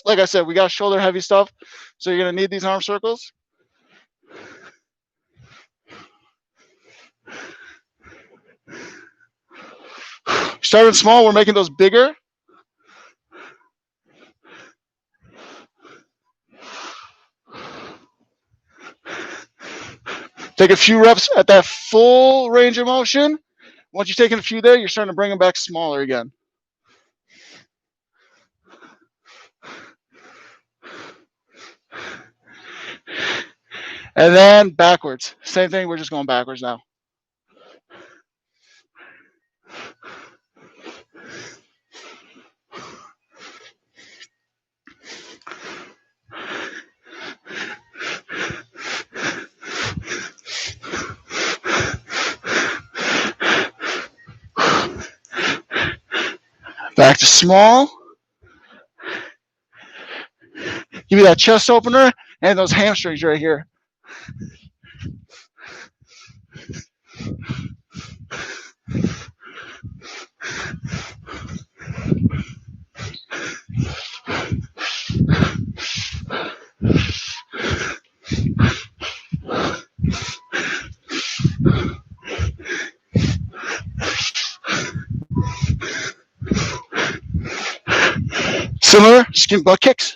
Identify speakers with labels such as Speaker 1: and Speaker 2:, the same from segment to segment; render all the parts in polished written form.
Speaker 1: Like I said, we got shoulder heavy stuff, so you're going to need these arm circles. Starting small, we're making those bigger. Take a few reps at that full range of motion. Once you've taken a few there, you're starting to bring them back smaller again. And then backwards. Same thing, we're just going backwards now. Back to small. Give me that chest opener and those hamstrings right here. Similar, skin butt kicks.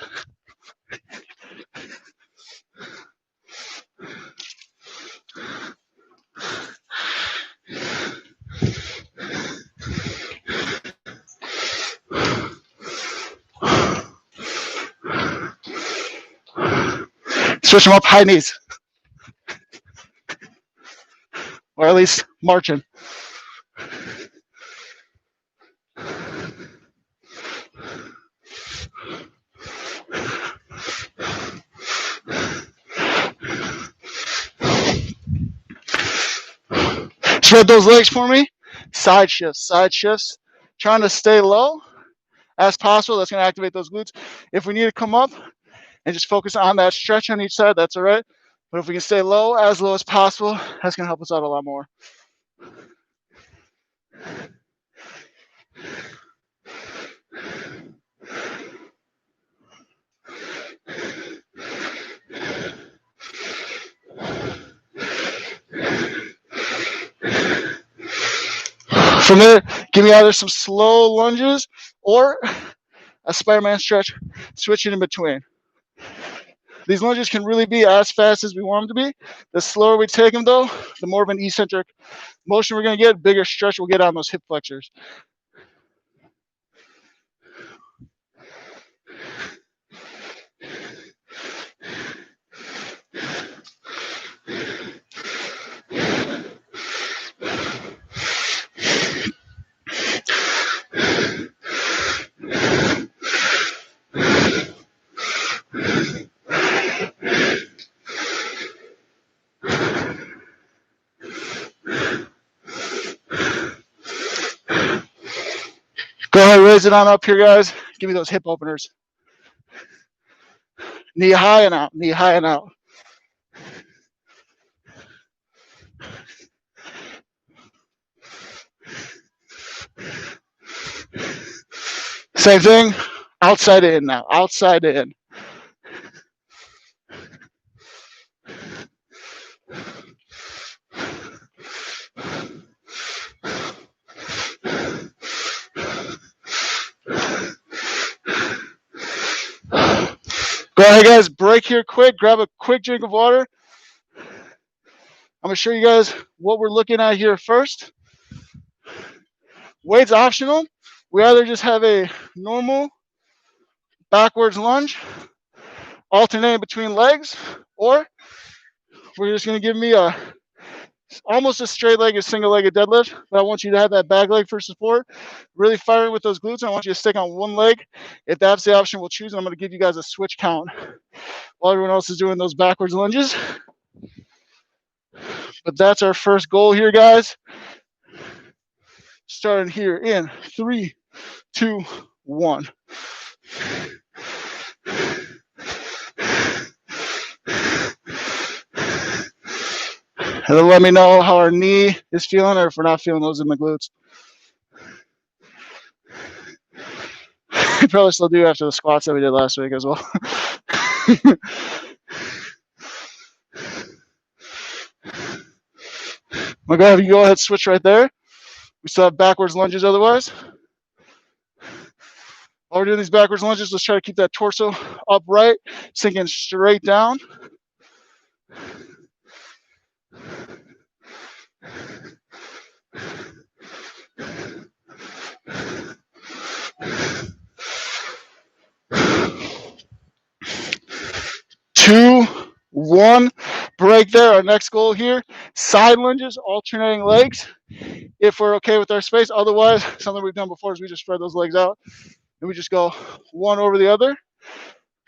Speaker 1: Switch them up, high knees. Or at least marching. Spread those legs for me. Side shifts, side shifts. Trying to stay low as possible. That's going to activate those glutes. If we need to come up and just focus on that stretch on each side, that's all right. But if we can stay low as possible, that's going to help us out a lot more. From there, give me either some slow lunges or a Spider-Man stretch, switching in between. These lunges can really be as fast as we want them to be. The slower we take them, though, the more of an eccentric motion we're going to get, bigger stretch we'll get on those hip flexors. Go ahead, raise it on up here, guys. Give me those hip openers. Knee high and out, knee high and out. Same thing, outside in now, outside in. Go ahead, guys, break here quick, grab a quick drink of water. I'm going to show you guys what we're looking at here first. Weight's optional. We either just have a normal backwards lunge, alternating between legs, or we're just going to give me almost a straight-legged, single-legged deadlift, but I want you to have that back leg for support, really firing with those glutes. I want you to stick on one leg. If that's the option, we'll choose, and I'm going to give you guys a switch count while everyone else is doing those backwards lunges. But that's our first goal here, guys. Starting here in 3, 2, 1. And then let me know how our knee is feeling, or if we're not feeling those in the glutes. We probably still do after the squats that we did last week as well. I'm gonna have you go ahead, switch right there. We still have backwards lunges otherwise. While we're doing these backwards lunges, let's try to keep that torso upright, sinking straight down. Two, one, break there. Our next goal here, side lunges, alternating legs. If we're okay with our space, otherwise, something we've done before is we just spread those legs out and we just go one over the other.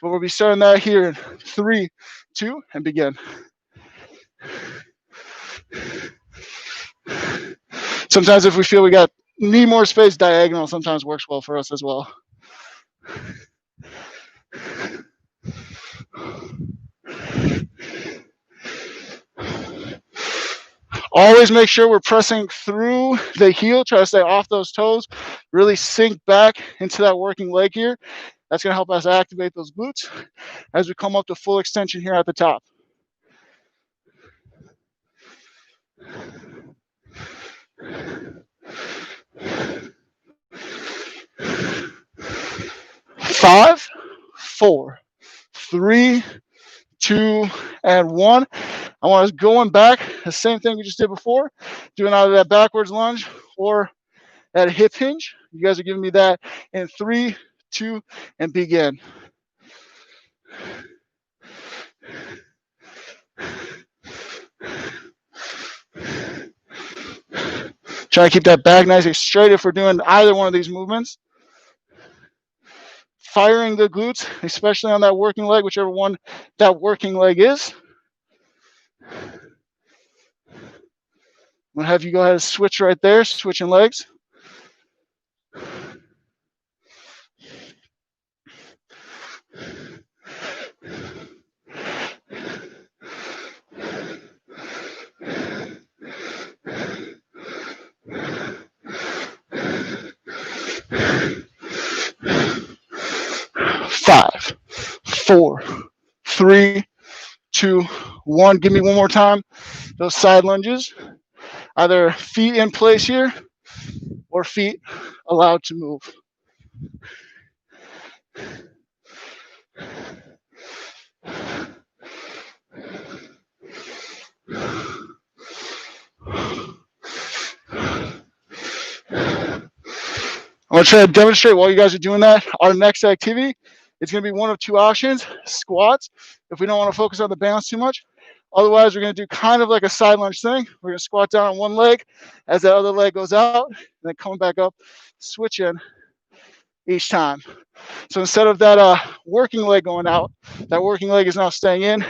Speaker 1: But we'll be starting that here in 3, 2, and begin. Sometimes if we feel we need more space, diagonal sometimes works well for us as well. Always make sure we're pressing through the heel, try to stay off those toes, really sink back into that working leg here. That's gonna help us activate those glutes as we come up to full extension here at the top. 5, 4, 3, 2, and 1. I want us going back, the same thing we just did before, doing either that backwards lunge or that hip hinge. You guys are giving me that in 3, 2, and begin. Try to keep that back nice and straight if we're doing either one of these movements. Firing the glutes, especially on that working leg, whichever one that working leg is. I'm gonna have you go ahead and switch right there, switching legs. Five, 4, 3, 2, 1. Give me one more time. Those side lunges, either feet in place here or feet allowed to move. I'm going to try to demonstrate while you guys are doing that. Our next activity, it's going to be one of two options, squats, if we don't want to focus on the balance too much. Otherwise, we're going to do kind of like a side lunge thing. We're going to squat down on one leg as that other leg goes out, and then coming back up, switch in each time. So instead of that working leg going out, that working leg is now staying in.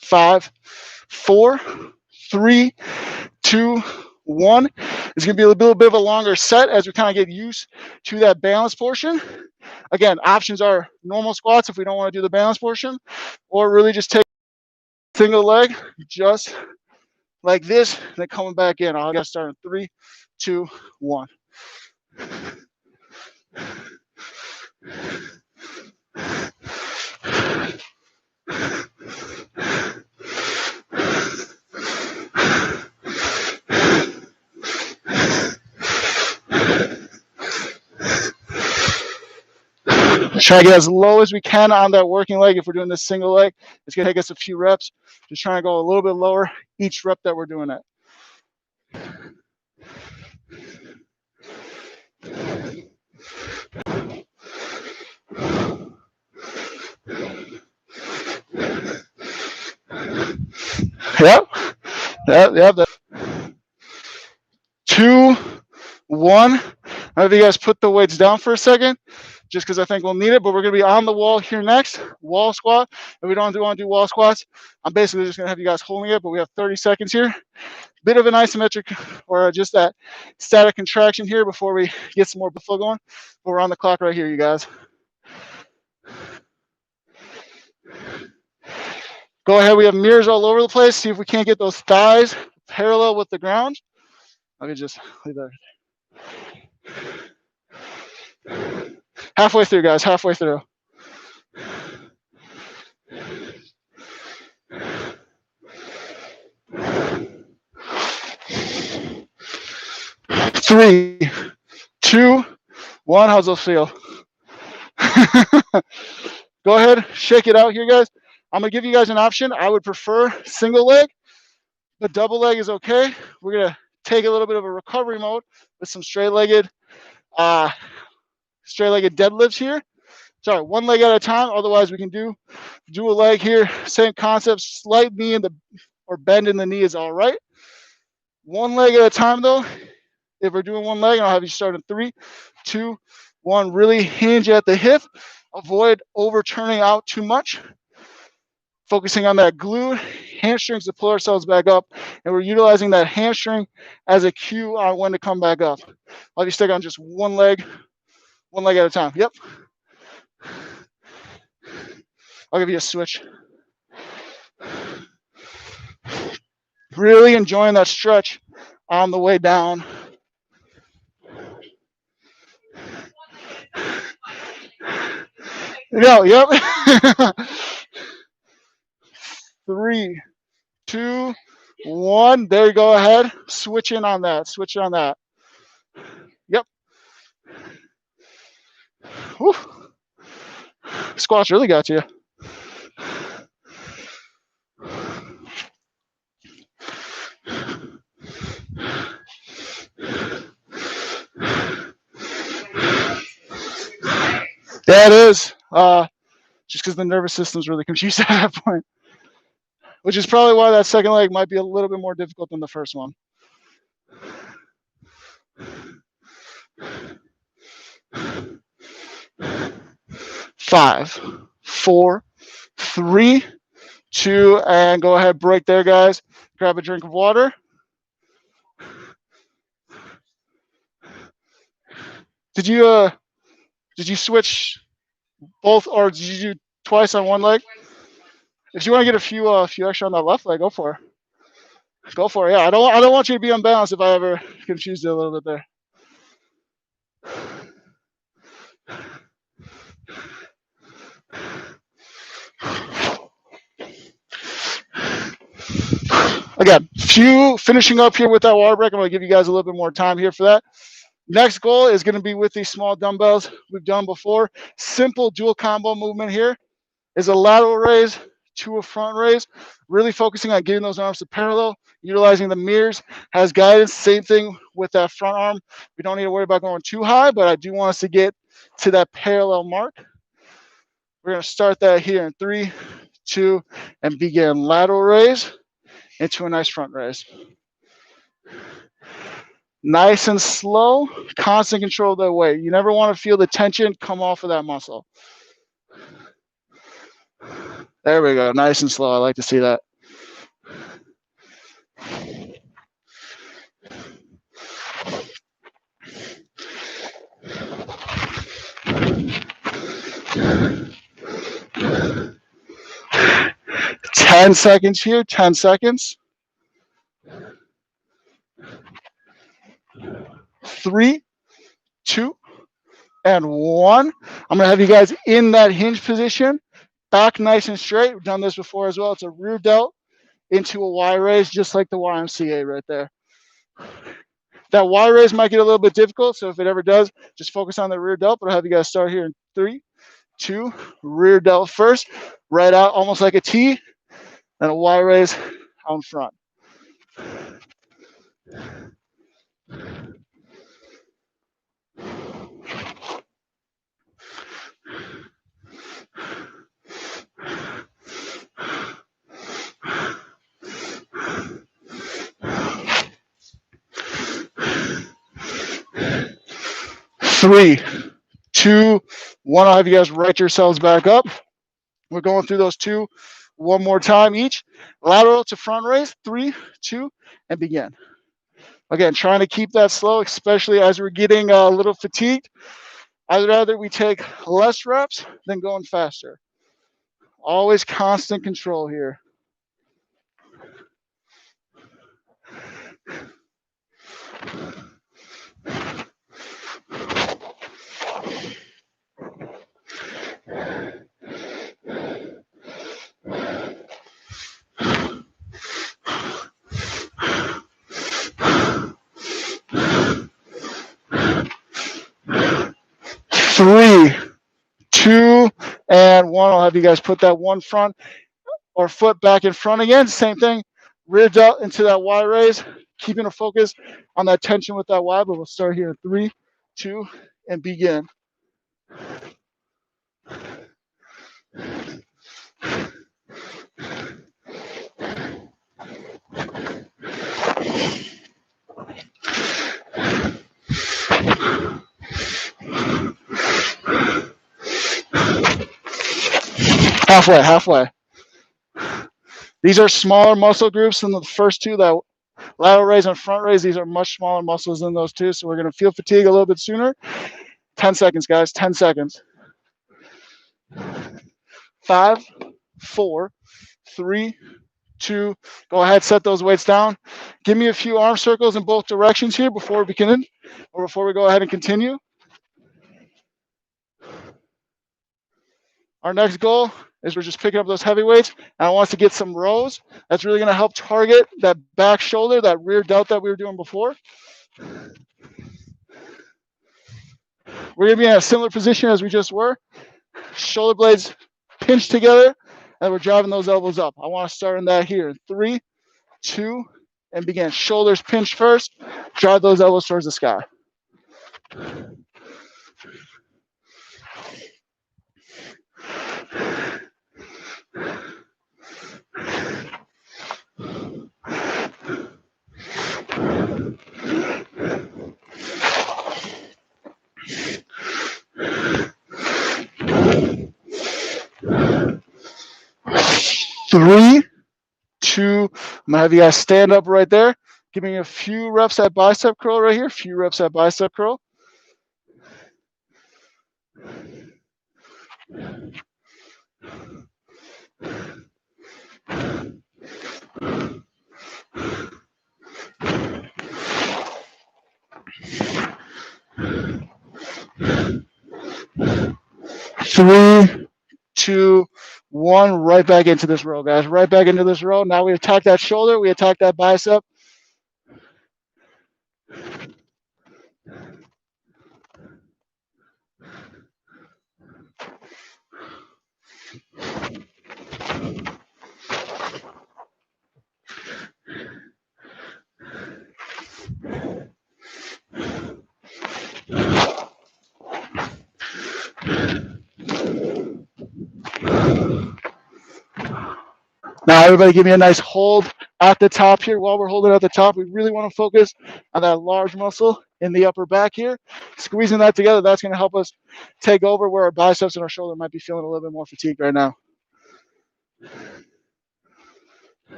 Speaker 1: Five, 4, 3, 2, 1. It's going to be a little bit of a longer set as we kind of get used to that balance portion. Again, options are normal squats if we don't want to do the balance portion, or really just take a single leg just like this, and then coming back in. I'll get started in 3, 2, 1. Try to get as low as we can on that working leg. If we're doing this single leg, it's going to take us a few reps. Just trying to go a little bit lower each rep that we're doing it. Yep. 2, 1. I have you guys put the weights down for a second, just because I think we'll need it, but we're going to be on the wall here next, wall squat. If we don't want to do wall squats, I'm basically just going to have you guys holding it, but we have 30 seconds here. Bit of an isometric or just that static contraction here before we get some more flow going, but we're on the clock right here, you guys. Go ahead, we have mirrors all over the place. See if we can't get those thighs parallel with the ground. I can just leave that. Halfway through, guys, halfway through. Three, 2, 1. How's those feel? Go ahead, shake it out here, guys. I'm gonna give you guys an option. I would prefer single leg, but double leg is okay. We're gonna take a little bit of a recovery mode with some straight-legged deadlifts here. Sorry, one leg at a time. Otherwise, we can do a leg here. Same concept. Slight knee in the or bend in the knee is all right. One leg at a time, though. If we're doing one leg, I'll have you start in 3, 2, 1. Really hinge at the hip. Avoid overturning out too much. Focusing on that glute, hamstrings to pull ourselves back up, and we're utilizing that hamstring as a cue on when to come back up. I'll have you stick on just one leg at a time. Yep. I'll give you a switch. Really enjoying that stretch on the way down. No, yep. 3, 2, 1. There you go. Ahead. Switch in on that. Switch on that. Yep. Whew. Squats really got you. Yeah, it is. Just because the nervous system's really confused at that point. Which is probably why that second leg might be a little bit more difficult than the first one. 5, 4, 3, 2, and go ahead, break there, guys. Grab a drink of water. Did you switch both, or did you do twice on one leg? If you want to get a few extra on that left leg, go for it. Go for it. Yeah, I don't want you to be unbalanced if I ever confused you a little bit there. Again, finishing up here with that water break. I'm going to give you guys a little bit more time here for that. Next goal is going to be with these small dumbbells we've done before. Simple dual combo movement here is a lateral raise to a front raise, really focusing on getting those arms to parallel, utilizing the mirrors as guidance. Same thing with that front arm. We don't need to worry about going too high, but I do want us to get to that parallel mark. We're going to start that here in 3, 2, and begin lateral raise into a nice front raise. Nice and slow, constant control of that weight. You never want to feel the tension come off of that muscle. There we go. Nice and slow. I like to see that. Ten seconds here. 10 seconds. 3, 2, and 1. I'm going to have you guys in that hinge position. Back nice and straight. We've done this before as well. It's a rear delt into a Y raise, just like the YMCA right there. That Y raise might get a little bit difficult, so if it ever does, just focus on the rear delt. But I'll have you guys start here in 3, 2, rear delt first, right out almost like a T, and a Y raise out in front. Three, 2, 1. I'll have you guys right yourselves back up. We're going through those 2 one more time each. Lateral to front raise. 3, 2, and begin. Again, trying to keep that slow, especially as we're getting a little fatigued. I'd rather we take less reps than going faster. Always constant control here. 3, 2, and 1. I'll have you guys put that one front or foot back in front again. Same thing. Rear delt into that Y raise, keeping a focus on that tension with that Y, but we'll start here in 3, 2, and begin. Halfway. These are smaller muscle groups than the first two, that lateral raise and front raise. These are much smaller muscles than those two, so we're going to feel fatigue a little bit sooner. 10 seconds, guys. 10 seconds. 5, 4, 3, 2. Go ahead, set those weights down. Give me a few arm circles in both directions here before we begin, or before we go ahead and continue. Our next goal is we're just picking up those heavy weights, and I want us to get some rows. That's really going to help target that back shoulder, that rear delt that we were doing before. We're going to be in a similar position as we just were. Shoulder blades pinched together, and we're driving those elbows up. I want to start in that here. 3, 2, and begin. Shoulders pinched first. Drive those elbows towards the sky. Three, 2. I'm gonna have you guys stand up right there. Give me a few reps at bicep curl right here. Few reps at bicep curl. Three, 2, 1. Right back into this row, guys. Right back into this row. Now we attack that shoulder. We attack that bicep. Now, everybody give me a nice hold at the top here. While we're holding at the top, we really want to focus on that large muscle in the upper back here. Squeezing that together, that's going to help us take over where our biceps and our shoulder might be feeling a little bit more fatigued right now.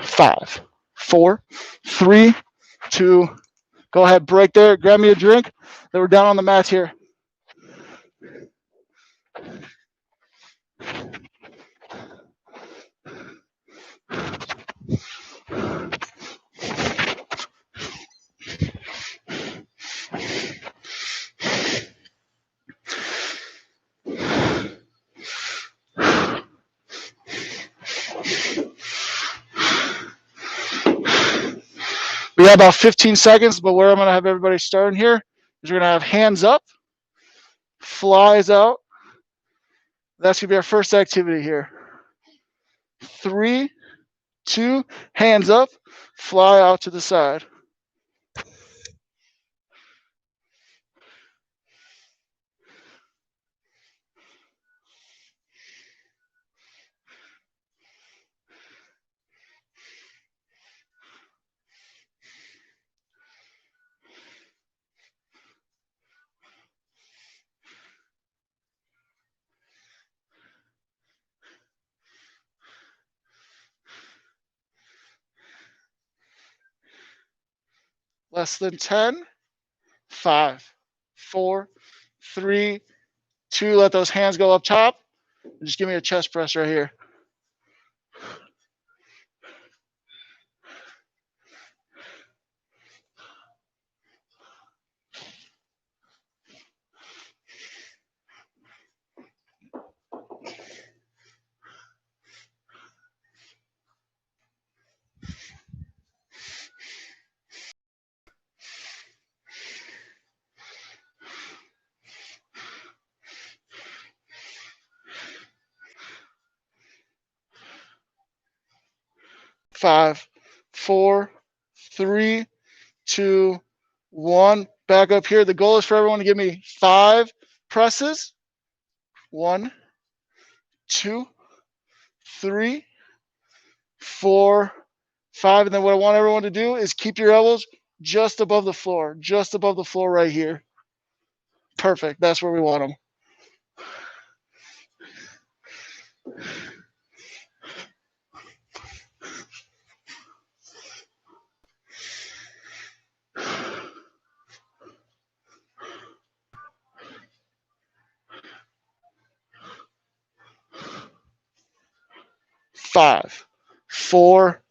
Speaker 1: 5, 4, 3, 2. Go ahead, break there. Grab me a drink. Then we're down on the mats here. We have about 15 seconds, but where I'm going to have everybody starting here is we're going to have hands up, flies out. That's going to be our first activity here. 3, 2, hands up, fly out to the side. Less than 10. 5, 4, 3, 2. Let those hands go up top. And just give me a chest press right here. 5, 4, 3, 2, 1. Back up here. The goal is for everyone to give me 5 presses. 1, 2, 3, 4, 5. And then what I want everyone to do is keep your elbows just above the floor right here. Perfect. That's where we want them. Five, 4,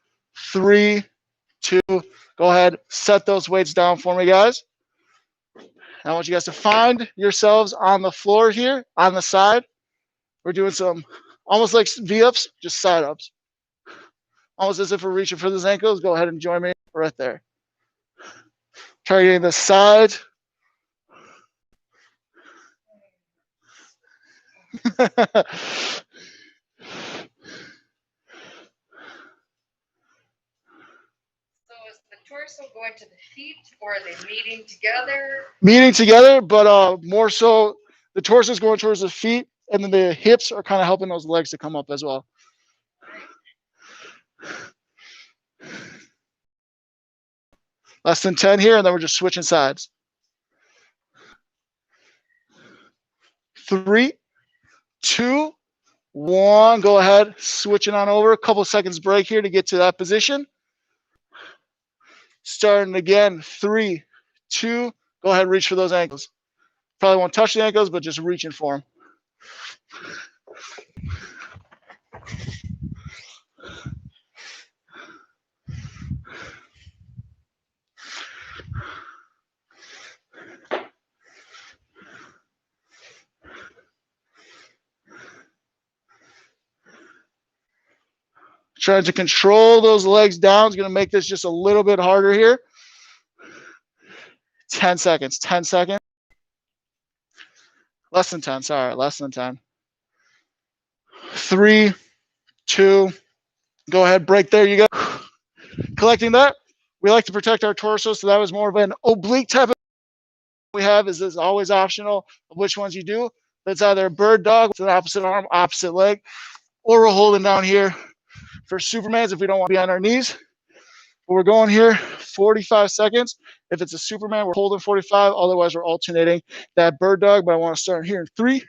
Speaker 1: 3, 2. Go ahead, set those weights down for me, guys. I want you guys to find yourselves on the floor here, on the side. We're doing some almost like V-ups, just side ups. Almost as if we're reaching for those ankles. Go ahead and join me right there. Targeting the side.
Speaker 2: Torso going to the feet, or are they meeting together?
Speaker 1: Meeting together, but more so the torso is going towards the feet, and then the hips are kind of helping those legs to come up as well. Less than 10 here, and then we're just switching sides. 3, 2, 1. Go ahead, switching on over. A couple seconds break here to get to that position. Starting again, 3, 2. Go ahead, reach for those ankles. Probably won't touch the ankles, but just reaching for them. Trying to control those legs down is going to make this just a little bit harder here. 10 seconds, 10 seconds. Less than 10, sorry, less than 10. 3, 2, go ahead, break there you go. Collecting that, we like to protect our torso, so that was more of an oblique type of we have is this always optional of which ones you do. That's either a bird dog with an opposite arm, opposite leg, or we're holding down here for Supermans if we don't want to be on our knees. But we're going here 45 seconds. If it's a Superman, we're holding 45. Otherwise, we're alternating that bird dog. But I want to start here in 3,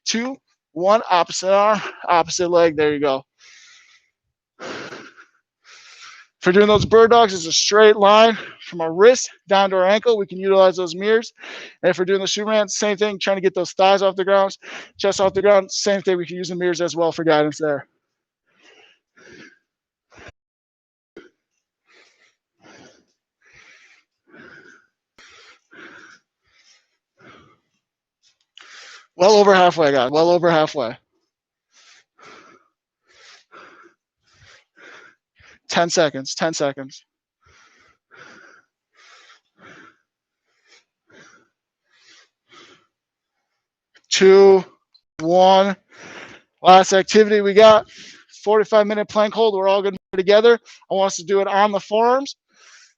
Speaker 1: 2, 1. Opposite arm, opposite leg. There you go. For doing those bird dogs, it's a straight line from our wrist down to our ankle. We can utilize those mirrors. And if we're doing the Superman, same thing, trying to get those thighs off the ground, chest off the ground, same thing. We can use the mirrors as well for guidance there. Well over halfway, guys. Well over halfway. 10 seconds, 10 seconds. 2, 1. Last activity we got. 45-minute plank hold. We're all going to be together. I want us to do it on the forearms.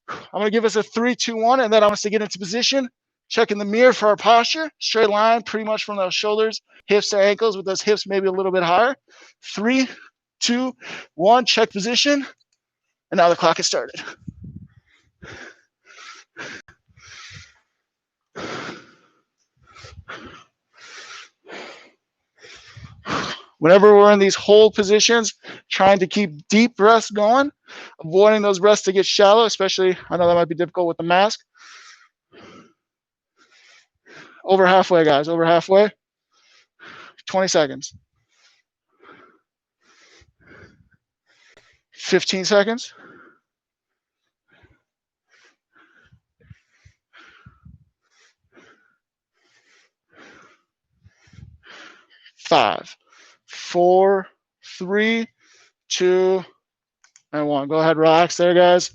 Speaker 1: I'm going to give us a 3, 2, 1, and then I want us to get into position. Check in the mirror for our posture. Straight line, pretty much from those shoulders, hips to ankles, with those hips maybe a little bit higher. 3, 2, 1. Check position. And now the clock has started. Whenever we're in these hold positions, trying to keep deep breaths going, avoiding those breaths to get shallow, especially, I know that might be difficult with the mask. Over halfway, guys, over halfway. 20 seconds. 15 seconds. 5, 4, 3, 2, and 1. Go ahead, relax there, guys.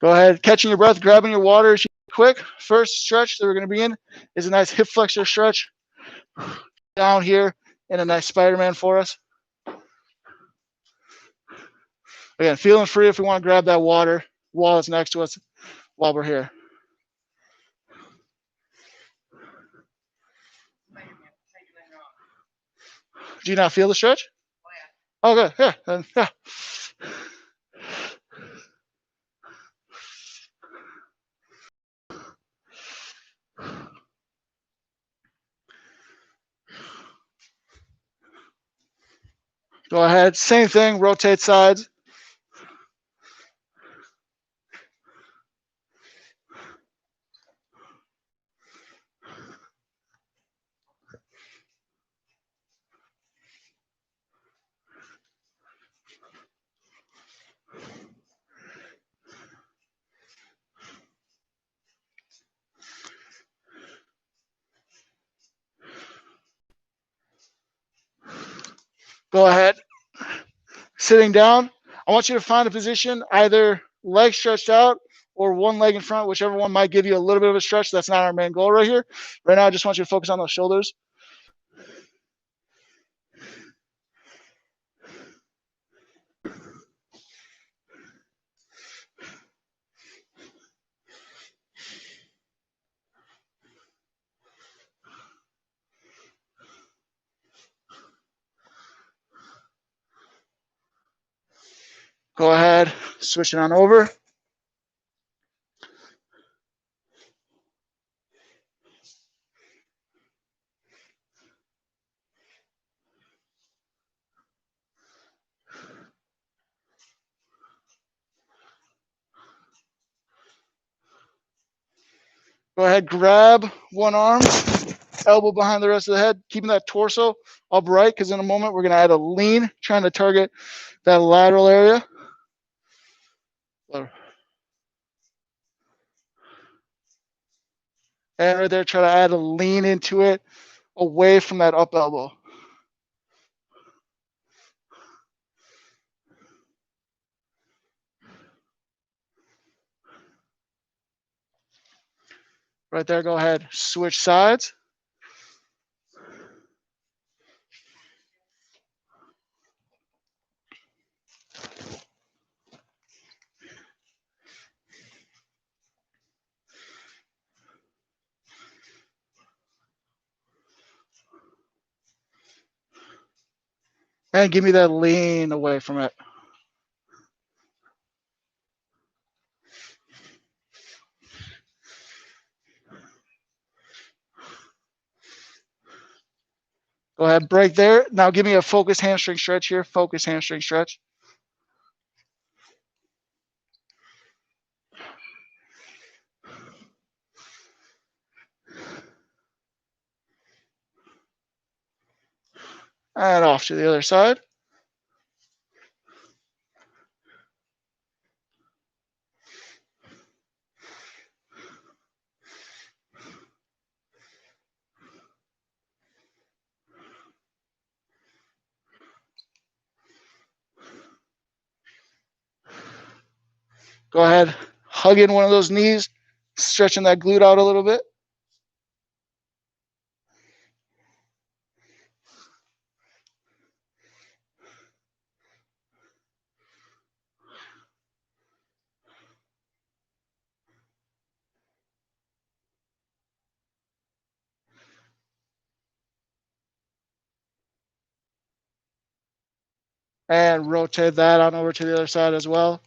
Speaker 1: Go ahead, catching your breath, grabbing your water quick. First stretch that we're going to be in is a nice hip flexor stretch. Down here and a nice Spider-Man for us. Again, feeling free if we want to grab that water wall that's next to us while we're here. Do you not feel the stretch? Oh, good. Yeah. Yeah. Go ahead. Same thing. Rotate sides. Go ahead. Sitting down, I want you to find a position, either leg stretched out or one leg in front, whichever one might give you a little bit of a stretch. That's not our main goal right here. Right now, I just want you to focus on those shoulders. Go ahead, switch it on over. Go ahead, grab one arm, elbow behind the rest of the head, keeping that torso upright, because in a moment we're going to add a lean, trying to target that lateral area. And right there, try to add a lean into it, away from that up elbow. Right there, go ahead, switch sides. And give me that lean away from it. Go ahead, break there. Now give me a focus hamstring stretch here. Focus hamstring stretch. And off to the other side. Go ahead, hug in one of those knees, stretching that glute out a little bit. And rotate that on over to the other side as well.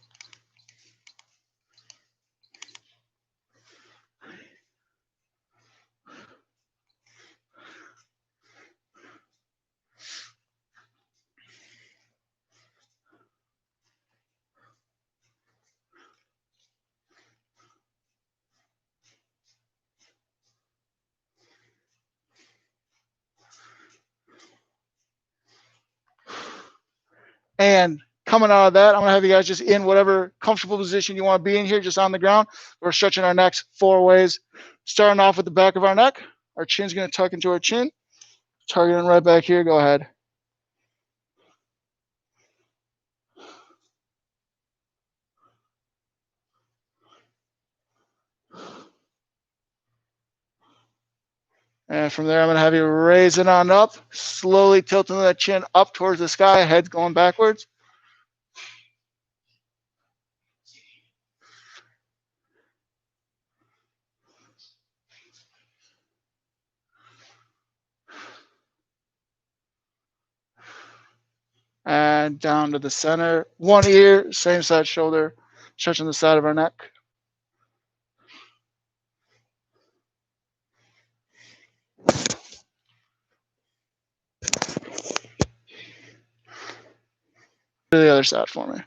Speaker 1: And coming out of that, I'm going to have you guys just in whatever comfortable position you want to be in here, just on the ground. We're stretching our necks 4 ways. Starting off with the back of our neck. Our chin's going to tuck into our chin. Targeting right back here. Go ahead. And from there, I'm going to have you raise it on up, slowly tilting that chin up towards the sky, head going backwards. And down to the center. One ear, same side shoulder, stretching the side of our neck. To the other side for me.